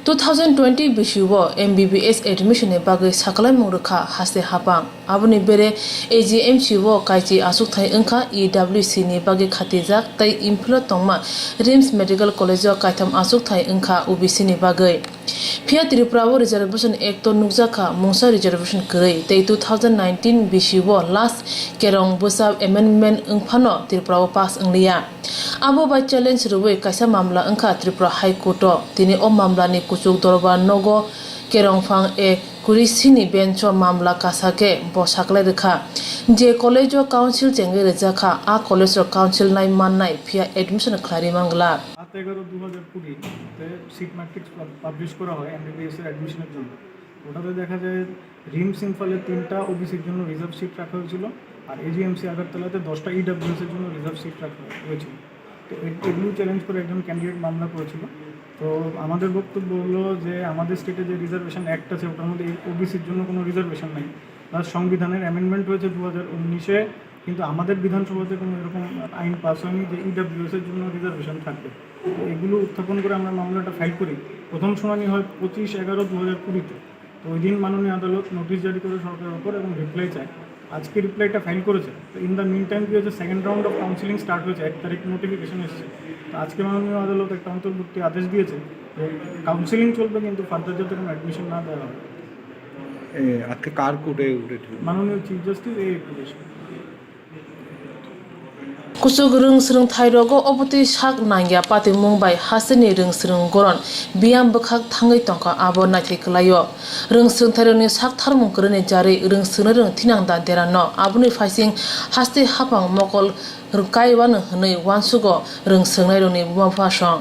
2020 bisiwo MBBS admission bagai sakalai mungruka haste hapang abuni bere AGMC wo kaiji asuk thai engkha EWC ni bagai khatijak tai imphlo tongma RIMS Medical College o kaitham asuk thai engkha OBC ni bagai Phia Tripura wo reservation act to nukjaka mungsa reservation krei tai 2019 bisiwo last kerong busa amendment engphano Tripura wo pass englia abo by challenge ruwe kaisa mamla engkha Tripura High Court o tini o mamla ni kuchuk dorbar nogo kerongfang e kurisini bencho mamla kasake bosaklai rekha je college o council chenge rejakha a college o council nai mannai phia admission khlari mangla 7/11/2020 তে seat matrix publish করা হয় MBBS এর অ্যাডমিশনের জন্য। ওটাতে দেখা যায় rims ইম্ফলে 3টা ওবিসির জন্য রিজার্ভ সিট রাখা হয়েছিল আর এজিএমসি আগরতলাতে 10টা ইডব্লিউএস এর জন্য রিজার্ভ সিট রাখা হয়েছিল। তো এগুলো চ্যালেঞ্জ করে একজন ক্যান্ডিডেট মামলা করেছিল। তো আমাদের বক্তব্য হলো যে আমাদের স্টেটে যে রিজার্ভেশন অ্যাক্ট আছে ওটার মধ্যে ওবিসির জন্য কোনো রিজার্ভেশন নেই, প্লাস সংবিধানের অ্যামেন্ডমেন্ট হয়েছে 2019-এ, কিন্তু আমাদের বিধানসভাতে কোনো এরকম আইন পাস হয়নি যে ইডব্লিউএস এর জন্য রিজার্ভেশন থাকবে। তো এগুলো উত্থাপন করে আমরা মামলাটা ফাইল করি। প্রথম শুনানি হয় 25/11/2020-তে। তো ওই দিন মাননীয় আদালত নোটিশ জারি করে সরকারের ওপর এবং রিপ্লাই চায়। আজকে রিপ্লাইটা ফাইল করেছে। তো ইন দ্য মিন টাইম কি হয়েছে, second round of counselling start হয়েছে, 1 তারিখ নোটিফিকেশন এসেছে। তো আজকে মাননীয় আদালত একটা অন্তর্বর্তী আদেশ দিয়েছে যে কাউন্সিলিং চলবে, কিন্তু ফার্দার যাতে কোনো অ্যাডমিশন না দেওয়া হয়। আজকে কার কোর্টে উঠেছিল? মাননীয় চিফ জাস্টিস এই প্রদেশ kusuk rung srung thairogo oboti sak nangya pati mumbai hasini rung srung goron biam bukhak thangai tongka abo naithai klayo rung srung thaironi sak tharmung krone jari rung srung rung thinang da derano abuni faising haste hapang mokol kai wan hnei wansugo rung srung nai roni buma phasong